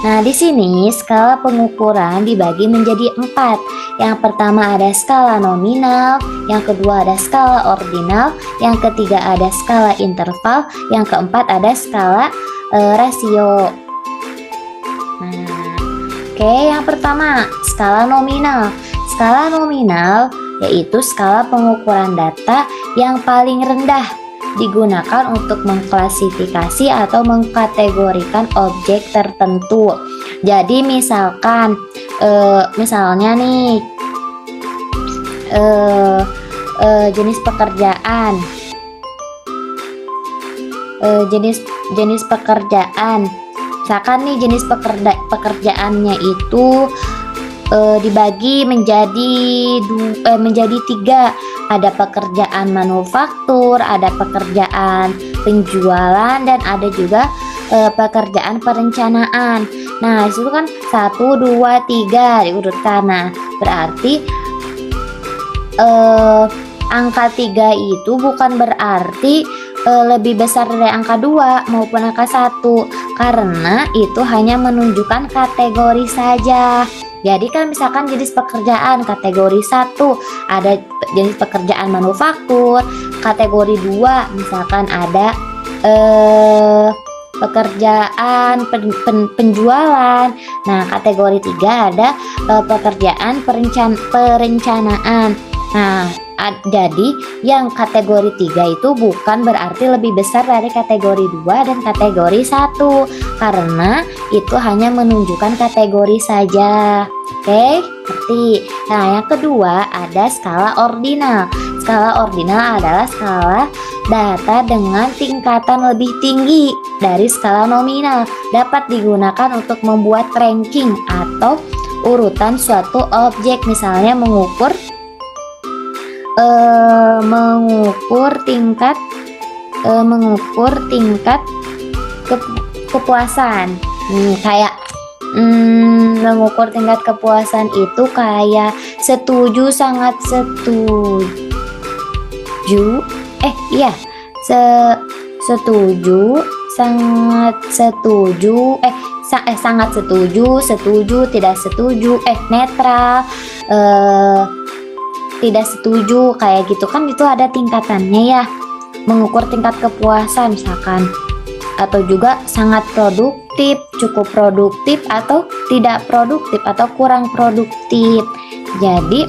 Nah, di sini skala pengukuran dibagi menjadi 4. Yang pertama ada skala nominal, yang kedua ada skala ordinal, yang ketiga ada skala interval, yang keempat ada skala rasio. Nah, oke, yang pertama skala nominal. Skala nominal yaitu skala pengukuran data yang paling rendah, digunakan untuk mengklasifikasi atau mengkategorikan objek tertentu. Jadi misalkan misalnya nih jenis pekerjaan, jenis pekerjaan. Misalkan nih jenis pekerjaannya itu dibagi menjadi 3. Ada pekerjaan manufaktur, ada pekerjaan penjualan, dan ada juga pekerjaan perencanaan. Nah, itu kan 1, 2, 3 diurutkan. Nah, berarti angka 3 itu bukan berarti lebih besar dari angka 2 maupun angka 1, karena itu hanya menunjukkan kategori saja. Jadi kan misalkan jenis pekerjaan kategori 1 ada jenis pekerjaan manufaktur, kategori 2 misalkan ada pekerjaan penjualan. Nah, kategori 3 ada pekerjaan perencanaan. Nah, jadi yang kategori 3 itu bukan berarti lebih besar dari kategori 2 dan kategori 1, karena itu hanya menunjukkan kategori saja. Oke, ngerti? Nah, yang kedua ada skala ordinal. Skala ordinal adalah skala data dengan tingkatan lebih tinggi dari skala nominal, dapat digunakan untuk membuat ranking atau urutan suatu objek, misalnya mengukur tingkat kepuasan. Kayak mengukur tingkat kepuasan itu kayak setuju, sangat setuju, setuju, sangat setuju, sangat setuju, setuju, tidak setuju, netral, tidak setuju, kayak gitu kan, itu ada tingkatannya ya. Mengukur tingkat kepuasan misalkan, atau juga sangat produktif, cukup produktif, atau tidak produktif, atau kurang produktif. Jadi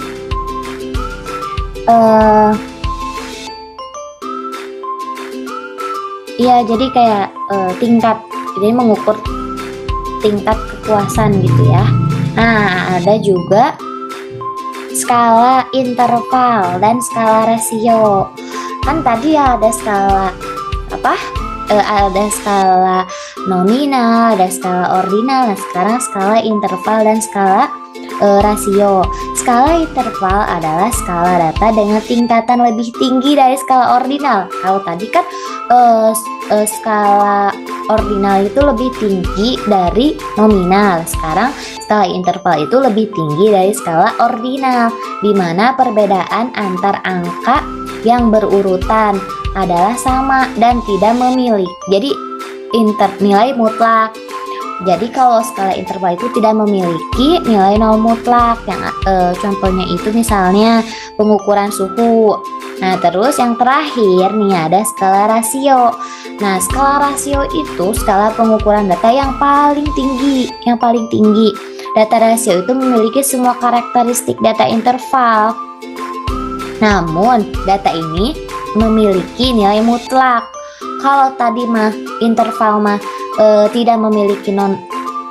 jadi kayak tingkat, jadi mengukur tingkat kepuasan gitu ya. Nah, ada juga skala interval dan skala rasio. Kan tadi ya ada skala ada skala nominal, ada skala ordinal. Nah, sekarang skala interval dan skala rasio. Skala interval adalah skala data dengan tingkatan lebih tinggi dari skala ordinal. Kalau tadi kan skala ordinal itu lebih tinggi dari nominal. Sekarang skala interval itu lebih tinggi dari skala ordinal, di mana perbedaan antar angka yang berurutan adalah sama dan tidak memiliki. Jadi nilai mutlak. Jadi kalau skala interval itu tidak memiliki nilai nol mutlak. Yang contohnya itu misalnya pengukuran suhu. Nah, terus yang terakhir nih ada skala rasio. Nah, skala rasio itu skala pengukuran data yang paling tinggi. Data rasio itu memiliki semua karakteristik data interval. Namun, data ini memiliki nilai mutlak. Kalau tadi interval tidak memiliki non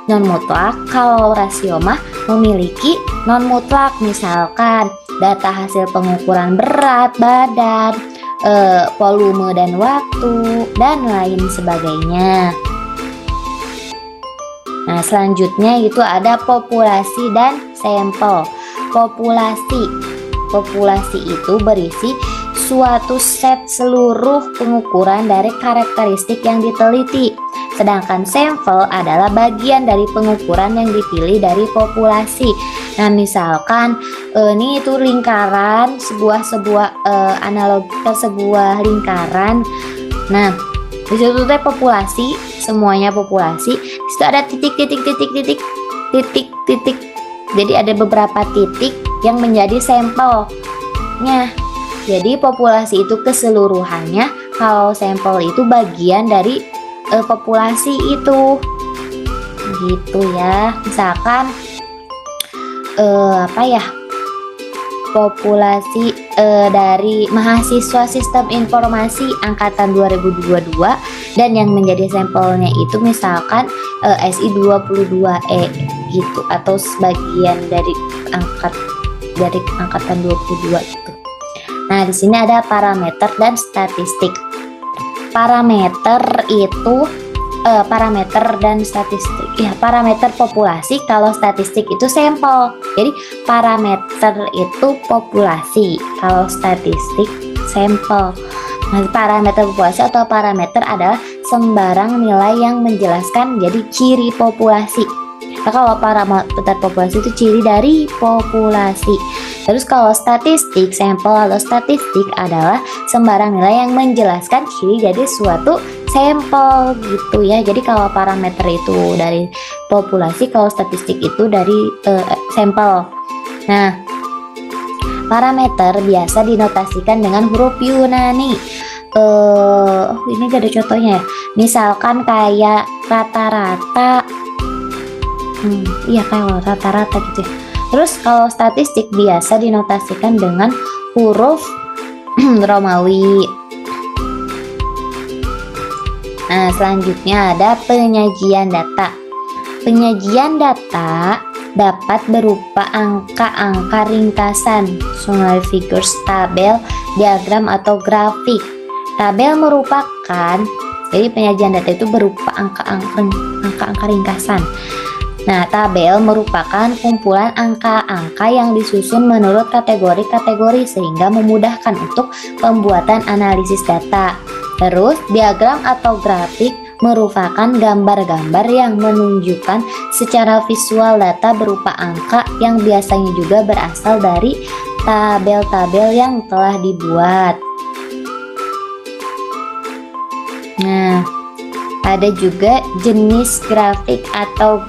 mutlak, kalau rasio memiliki non mutlak. Misalkan data hasil pengukuran berat badan, volume dan waktu, dan lain sebagainya. Nah, selanjutnya itu ada populasi dan sampel. Populasi itu berisi suatu set seluruh pengukuran dari karakteristik yang diteliti. Sedangkan sampel adalah bagian dari pengukuran yang dipilih dari populasi. Nah, misalkan ini itu lingkaran, sebuah analogi sebuah lingkaran. Nah, di situ teh populasi semuanya populasi. Di situ ada titik. Jadi ada beberapa titik yang menjadi sampelnya. Jadi populasi itu keseluruhannya, kalau sampel itu bagian dari populasi itu. Gitu ya. Misalkan populasi dari mahasiswa Sistem Informasi angkatan 2022 dan yang menjadi sampelnya itu misalkan SI 22E gitu, atau sebagian dari angkatan 22 gitu. Nah, di sini ada parameter dan statistik. Parameter itu parameter dan statistik. Ya, parameter populasi, kalau statistik itu sampel. Jadi parameter itu populasi, kalau statistik sampel. Nah, parameter populasi atau parameter adalah sembarang nilai yang menjelaskan jadi ciri populasi. Nah, kalau parameter populasi itu ciri dari populasi. Terus kalau statistik, sampel atau statistik adalah sembarang nilai yang menjelaskan ciri dari suatu sampel gitu ya. Jadi kalau parameter itu dari populasi, kalau statistik itu dari sampel. Nah, parameter biasa dinotasikan dengan huruf Yunani. Ini gak ada contohnya ya. Misalkan kayak rata-rata. Iya, kayak rata-rata gitu ya. Terus kalau statistik biasa dinotasikan dengan huruf Romawi. Nah, selanjutnya ada penyajian data. Penyajian data dapat berupa angka-angka ringkasan, summary figures, tabel, diagram, atau grafik. Tabel merupakan, jadi penyajian data itu berupa angka-angka ringkasan. Nah, tabel merupakan kumpulan angka-angka yang disusun menurut kategori-kategori sehingga memudahkan untuk pembuatan analisis data. Terus, diagram atau grafik merupakan gambar-gambar yang menunjukkan secara visual data berupa angka yang biasanya juga berasal dari tabel-tabel yang telah dibuat. Nah, ada juga jenis grafik atau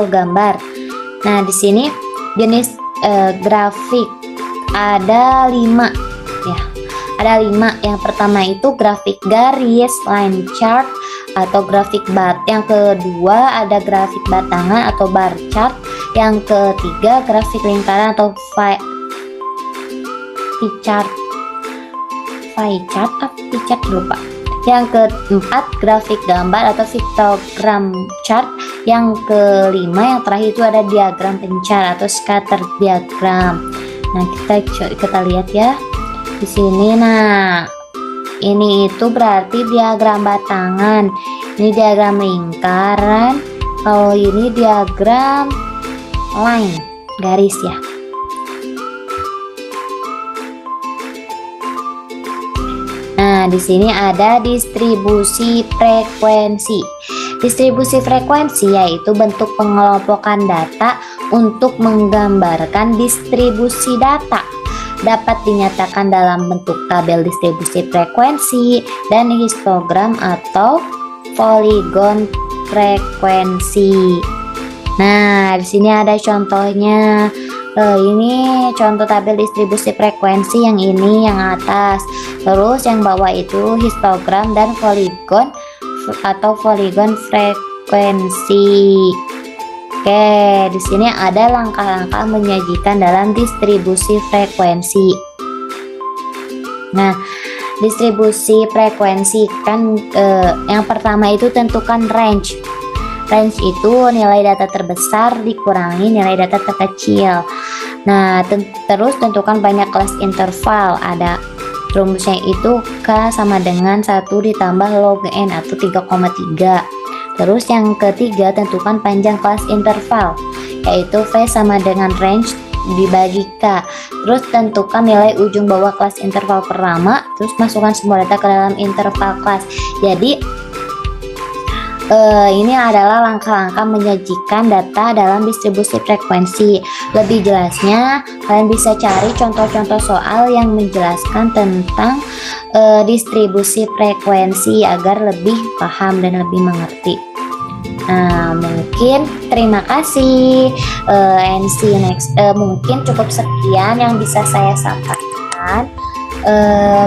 gambar. Nah, di sini jenis grafik ada 5 ya. Ada 5. Yang pertama itu grafik garis, line chart atau grafik bat. Yang kedua ada grafik batangan atau bar chart. Yang ketiga grafik lingkaran atau pie chart lupa. Yang keempat grafik gambar atau pictogram chart. Yang kelima, yang terakhir itu ada diagram pencar atau scatter diagram. Nah, kita lihat ya di sini. Nah, ini itu berarti diagram batangan, ini diagram lingkaran, kalau ini diagram line garis ya. Nah, di sini ada distribusi frekuensi. Distribusi frekuensi yaitu bentuk pengelompokan data untuk menggambarkan distribusi data. Dapat dinyatakan dalam bentuk tabel distribusi frekuensi dan histogram atau poligon frekuensi. Nah, di sini ada contohnya. Ini contoh tabel distribusi frekuensi, yang ini yang atas. Terus yang bawah itu histogram dan poligon atau poligon frekuensi. Oke, di sini ada langkah-langkah menyajikan dalam distribusi frekuensi. Nah, distribusi frekuensi kan yang pertama itu tentukan range. Range itu nilai data terbesar dikurangi nilai data terkecil. Nah, terus tentukan banyak kelas interval. Ada rumusnya itu K sama dengan 1 ditambah log N atau 3,3. Terus yang ketiga, tentukan panjang kelas interval, yaitu V sama dengan range dibagi K. Terus tentukan nilai ujung bawah kelas interval pertama. Terus masukkan semua data ke dalam interval kelas. Jadi Ini adalah langkah-langkah menyajikan data dalam distribusi frekuensi. Lebih jelasnya, kalian bisa cari contoh-contoh soal yang menjelaskan tentang distribusi frekuensi agar lebih paham dan lebih mengerti. Nah, mungkin terima kasih, and see you next. Mungkin cukup sekian yang bisa saya sampaikan.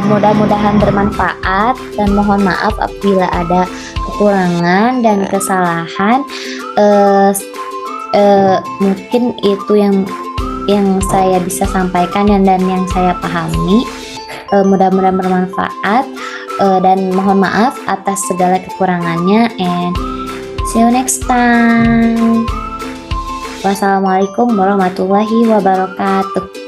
Mudah-mudahan bermanfaat dan mohon maaf apabila ada kekurangan dan kesalahan. Mungkin itu yang saya bisa sampaikan dan yang saya pahami. Mudah-mudahan bermanfaat, dan mohon maaf atas segala kekurangannya, and see you next time. Wassalamualaikum warahmatullahi wabarakatuh.